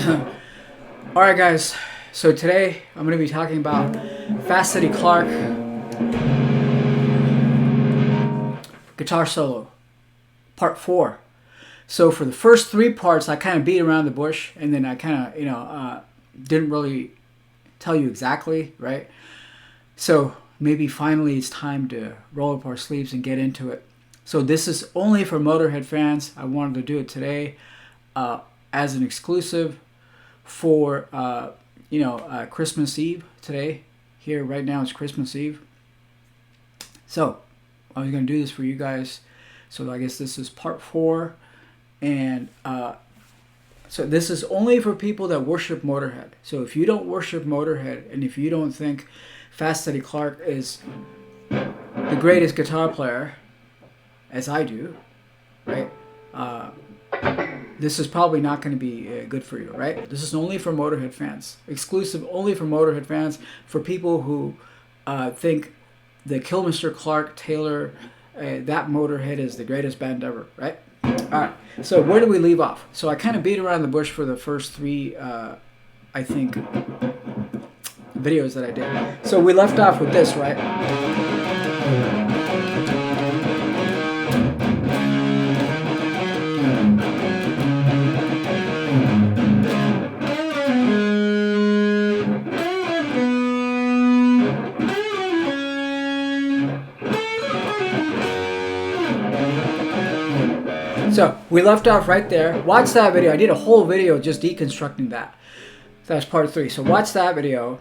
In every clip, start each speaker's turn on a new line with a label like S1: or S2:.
S1: Alright guys, so today I'm going to be talking about Fast Eddie Clarke guitar solo, part 4. So for the first 3 parts I kind of beat around the bush, and then I kind of, didn't really tell you exactly, right? So maybe finally it's time to roll up our sleeves and get into it. So this is only for Motorhead fans. I wanted to do it today as an exclusive for Christmas Eve today. Here right now it's Christmas Eve. So I was going to do this for you guys. So I guess this is part 4. And so this is only for people that worship Motorhead. So if you don't worship Motorhead, and if you don't think Fast Eddie Clarke is the greatest guitar player, as I do, right? This is probably not going to be good for you, right? This is only for Motorhead fans. Exclusive only for Motorhead fans, for people who think the Kilminster Clarke Taylor, that Motorhead is the greatest band ever, right? Alright, so where do we leave off? So I kind of beat around the bush for the first 3, I think, videos that I did. So we left off with this, right? So we left off right there. Watch that video. I did a whole video just deconstructing that. So that's part 3. So watch that video.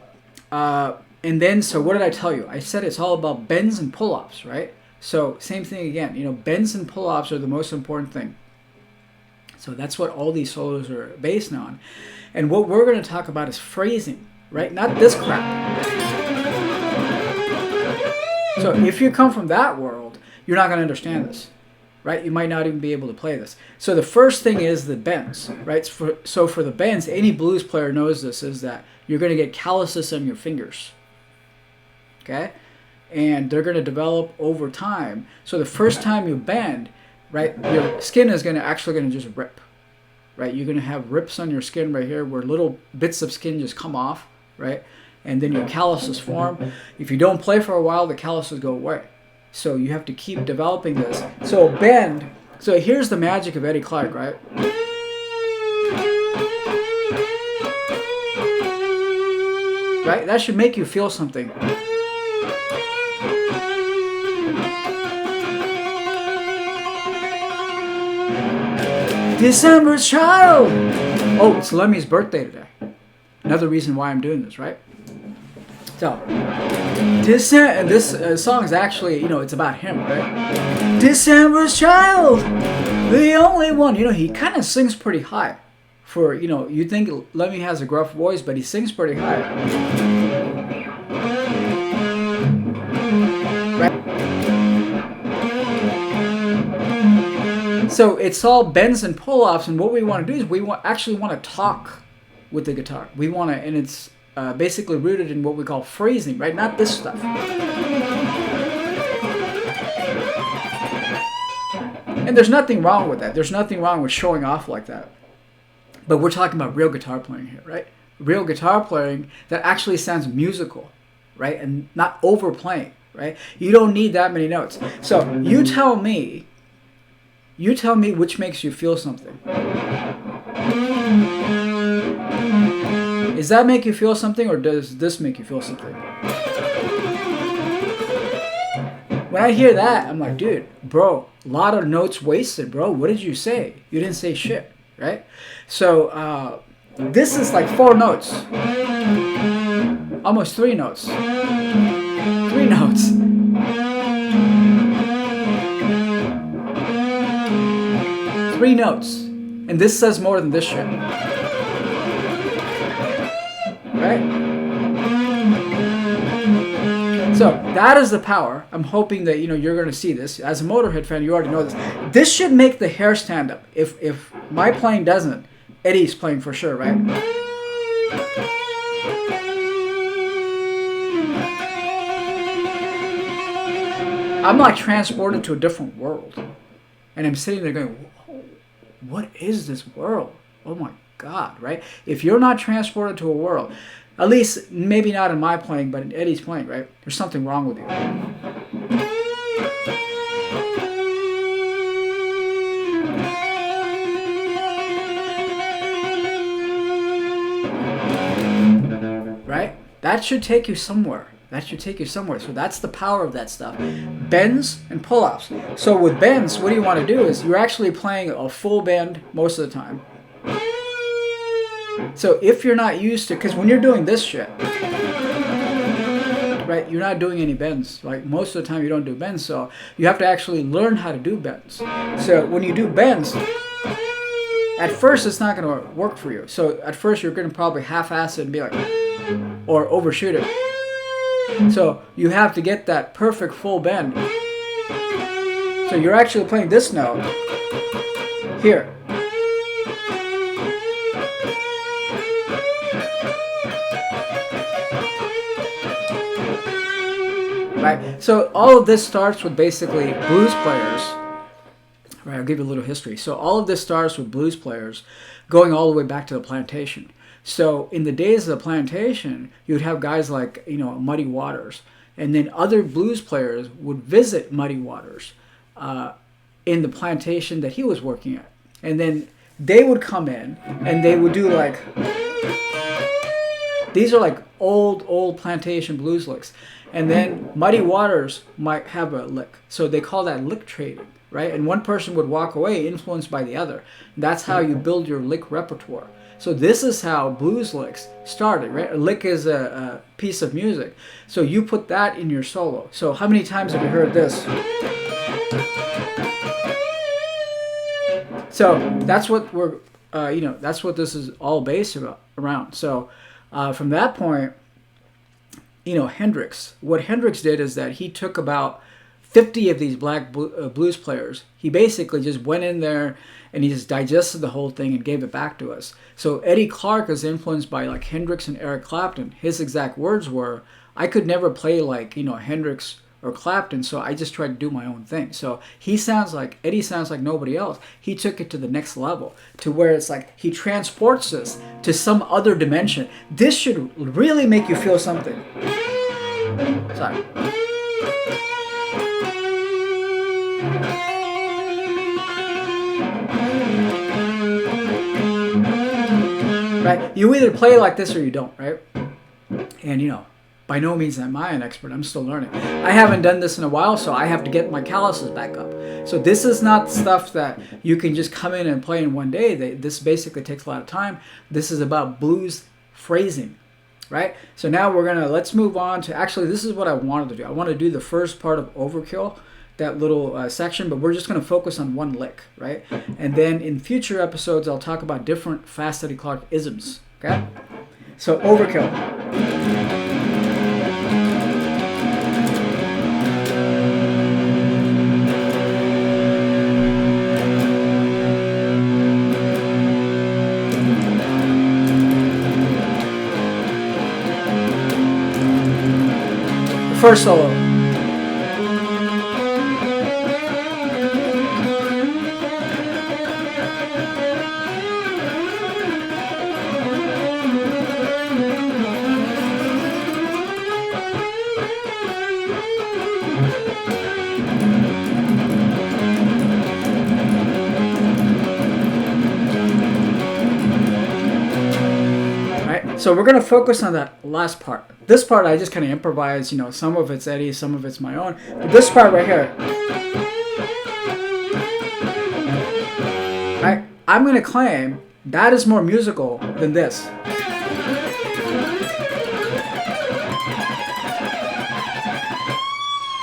S1: And then, so what did I tell you? I said it's all about bends and pull-ups, right? So same thing again. Bends and pull-ups are the most important thing. So that's what all these solos are based on. And what we're going to talk about is phrasing, right? Not this crap. So if you come from that world, you're not going to understand this. Right? You might not even be able to play this. So the first thing is the bends, right? So for the bends, any blues player knows this, is that you're going to get calluses on your fingers. Okay? And they're going to develop over time. So the first time you bend, right, your skin is actually going to just rip. Right? You're going to have rips on your skin right here where little bits of skin just come off, right? And then your calluses form. If you don't play for a while, the calluses go away. So you have to keep developing this. So bend. So here's the magic of Eddie Clarke, right? Right? That should make you feel something. December's Child. Oh, it's Lemmy's birthday today. Another reason why I'm doing this, right? So, this song is actually, it's about him, right? December's Child, the only one. He kind of sings pretty high. For, you think Lemmy has a gruff voice, but he sings pretty high. Right? So, it's all bends and pull-offs, and what we want to do is we actually want to talk with the guitar. We want to, and it's basically rooted in what we call phrasing, right? Not this stuff. And there's nothing wrong with that. There's nothing wrong with showing off like that. But we're talking about real guitar playing here, right? Real guitar playing that actually sounds musical, right? And not overplaying, right? You don't need that many notes. So you tell me which makes you feel something. Does that make you feel something, or does this make you feel something? When I hear that, I'm like, dude, bro, a lot of notes wasted, bro. What did you say? You didn't say shit, right? So this is like 4 notes. Almost 3 notes. 3 notes. 3 notes. And this says more than this shit. Right? So that is the power. I'm hoping that you're going to see this. As a Motorhead fan, you already know this. This should make the hair stand up. If my playing doesn't, Eddie's playing for sure, right? I'm like transported to a different world, and I'm sitting there going, "Whoa, what is this world? Oh my God, right? If you're not transported to a world, at least maybe not in my playing, but in Eddie's playing, right? There's something wrong with you. Right? That should take you somewhere. That should take you somewhere. So that's the power of that stuff. Bends and pull-offs. So with bends, what you want to do is you're actually playing a full bend most of the time. So if you're not used to, because when you're doing this shit, right, you're not doing any bends. Like most of the time you don't do bends, so you have to actually learn how to do bends. So when you do bends, at first it's not going to work for you. So at first you're going to probably half-ass it and be like, or overshoot it. So you have to get that perfect full bend. So you're actually playing this note here. Right? So all of this starts with basically blues players. Right, I'll give you a little history. So all of this starts with blues players going all the way back to the plantation. So in the days of the plantation, you'd have guys like, you know, Muddy Waters. And then other blues players would visit Muddy Waters in the plantation that he was working at. And then they would come in and they would do like, these are like old plantation blues licks. And then Muddy Waters might have a lick. So they call that lick trading, right? And one person would walk away influenced by the other. That's how you build your lick repertoire. So this is how blues licks started, right? A lick is a piece of music. So you put that in your solo. So how many times have you heard this? So that's what we're, that's what this is all based around. So from that point, Hendrix, what Hendrix did is that he took about 50 of these black blues players. He basically just went in there and he just digested the whole thing and gave it back to us. So Eddie Clarke is influenced by like Hendrix and Eric Clapton. His exact words were, I could never play like, Hendrix or Clapton, so I just tried to do my own thing. So Eddie sounds like nobody else. He took it to the next level, to where it's like he transports us to some other dimension. This should really make you feel something. Sorry. Right? You either play like this or you don't, right? And by no means am I an expert. I'm still learning. I haven't done this in a while, so I have to get my calluses back up. So this is not stuff that you can just come in and play in one day. This basically takes a lot of time. This is about blues phrasing, right? So now let's move on to, actually, this is what I wanted to do. I want to do the first part of Overkill, that little section, but we're just going to focus on one lick, right? And then in future episodes, I'll talk about different Fast Eddie Clarke isms, okay? So Overkill. The first solo. So we're going to focus on that last part. This part I just kind of improvise, some of it's Eddie, some of it's my own. But this part right here, I'm going to claim that is more musical than this.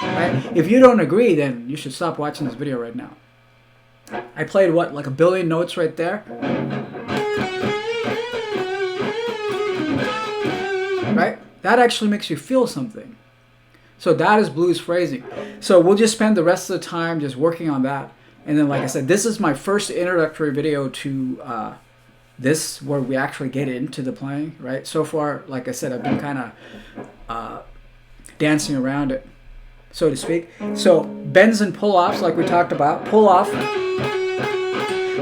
S1: Right? If you don't agree, then you should stop watching this video right now. I played like a billion notes right there. Right? That actually makes you feel something. So that is blues phrasing. So we'll just spend the rest of the time just working on that. And then, like I said, this is my first introductory video to this, where we actually get into the playing, right? So far, like I said, I've been kind of dancing around it, so to speak. So bends and pull-offs, like we talked about. Pull-off.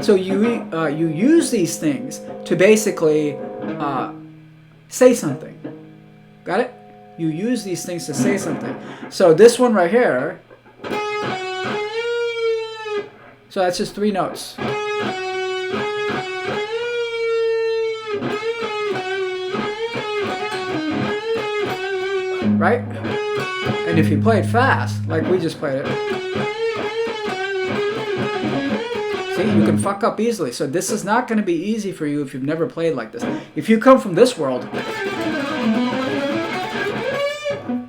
S1: So you use these things to basically say something. Got it? You use these things to say something. So this one right here, so that's just 3 notes. Right? And if you play it fast, like we just played it, see, you can fuck up easily. So this is not going to be easy for you if you've never played like this. If you come from this world,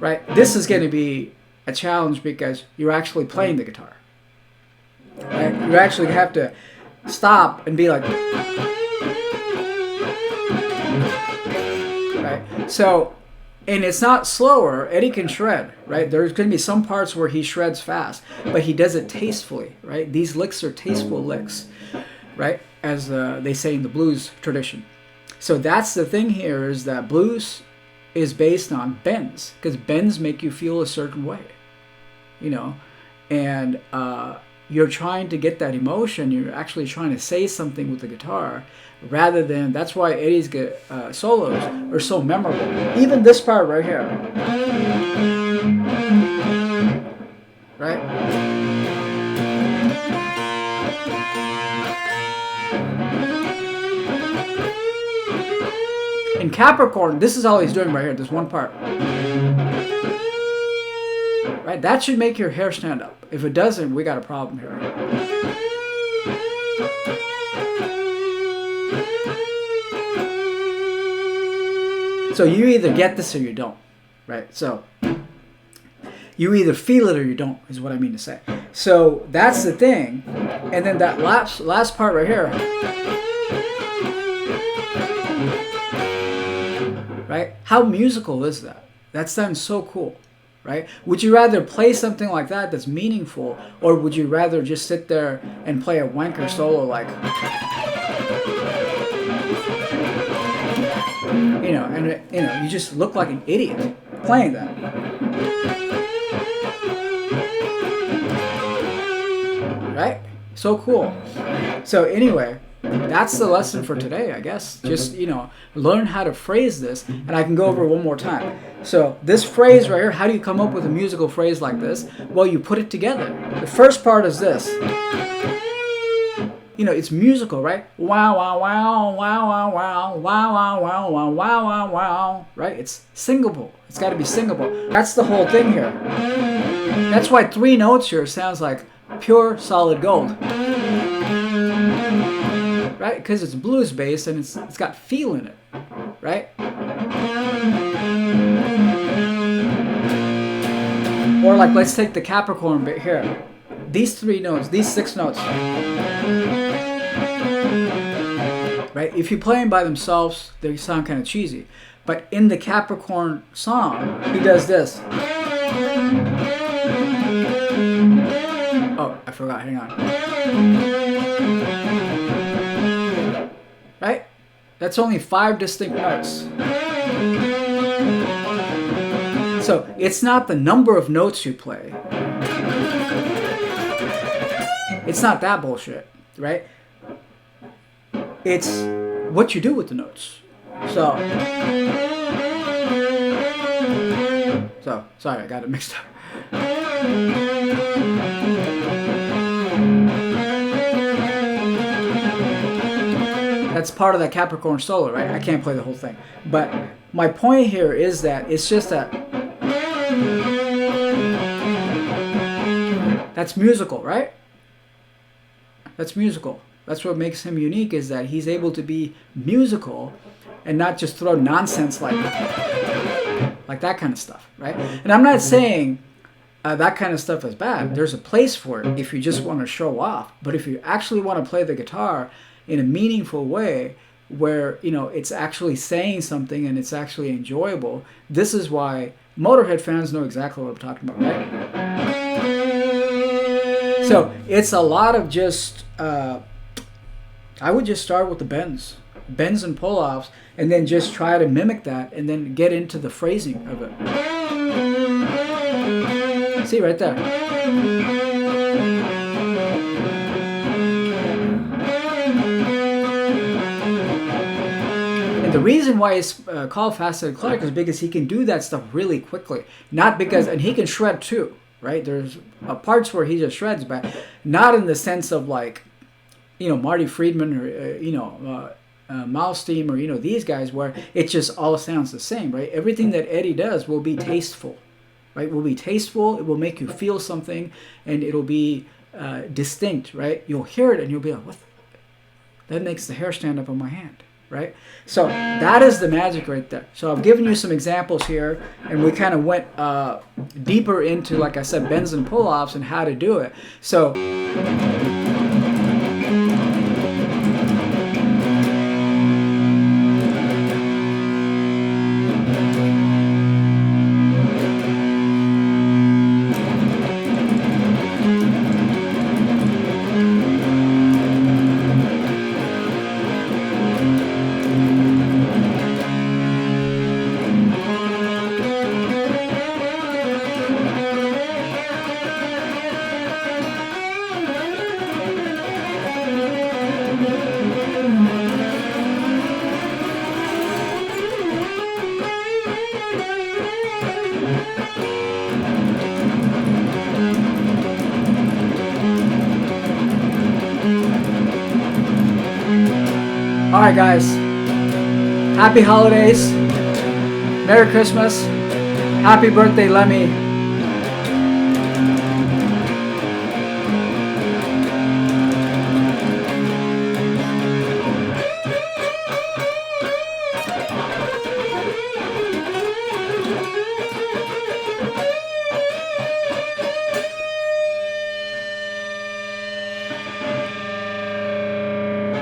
S1: right, this is going to be a challenge because you're actually playing the guitar. Right? You actually have to stop and be like, right? So, and it's not slower. Eddie can shred, right? There's going to be some parts where he shreds fast, but he does it tastefully, right? These licks are tasteful licks, right? As they say in the blues tradition. So that's the thing here, is that blues is based on bends, because bends make you feel a certain way, you know, and you're trying to get that emotion. You're actually trying to say something with the guitar, rather than, that's why Eddie's solos are so memorable. Even this part right here, right? In Capricorn, this is all he's doing right here, this one part. Right? That should make your hair stand up. If it doesn't, we got a problem here. So you either get this or you don't, right? So you either feel it or you don't, is what I mean to say. So that's the thing. And then that last part right here, right? How musical is that? That sounds so cool, right? Would you rather play something like that that's meaningful, or would you rather just sit there and play a wanker solo like, you know, and you know, you just look like an idiot playing that. Right? So cool. So anyway, that's the lesson for today, I guess. Just, you know, learn how to phrase this, and I can go over it one more time. So this phrase right here, how do you come up with a musical phrase like this? Well, you put it together. The first part is this. You know, it's musical, right? Wow, wow, wow, wow, wow, wow, wow, wow, wow, wow, wow, wow, wow, right? It's singable. It's got to be singable. That's the whole thing here. That's why 3 notes here sounds like pure solid gold, right? Because it's blues based and it's got feel in it, right? Or like, let's take the Capricorn bit here. These 3 notes, these 6 notes, right? If you play them by themselves, they sound kind of cheesy. But in the Capricorn song, he does this. Oh, I forgot, hang on. Right? That's only 5 distinct notes. So it's not the number of notes you play. It's not that bullshit, right? It's what you do with the notes. So sorry, I got it mixed up. That's part of that Capricorn solo, right? I can't play the whole thing. But my point here is that it's just that that's musical, right? That's musical. That's what makes him unique, is that he's able to be musical and not just throw nonsense like that kind of stuff, right? And I'm not saying that kind of stuff is bad. There's a place for it if you just want to show off. But if you actually want to play the guitar in a meaningful way, where, you know, it's actually saying something and it's actually enjoyable, this is why Motorhead fans know exactly what I'm talking about, right? So it's a lot of just, I would just start with the bends and pull-offs, and then just try to mimic that, and then get into the phrasing of it. See right there. the reason why it's called Fast Eddie Clarke is because he can do that stuff really quickly. Not because, and he can shred too, right? There's parts where he just shreds, but not in the sense of like, you know, Marty Friedman or, you know, Malmsteen or, you know, these guys where it just all sounds the same, right? Everything that Eddie does will be tasteful, right? Will be tasteful. It will make you feel something, and it'll be distinct, right? You'll hear it and you'll be like, what? That makes the hair stand up on my hand, right? So that is the magic right there. So I've given you some examples here, and we kind of went deeper into, like I said, bends and pull-offs and how to do it. So all right, guys. Happy holidays. Merry Christmas. Happy birthday, Lemmy.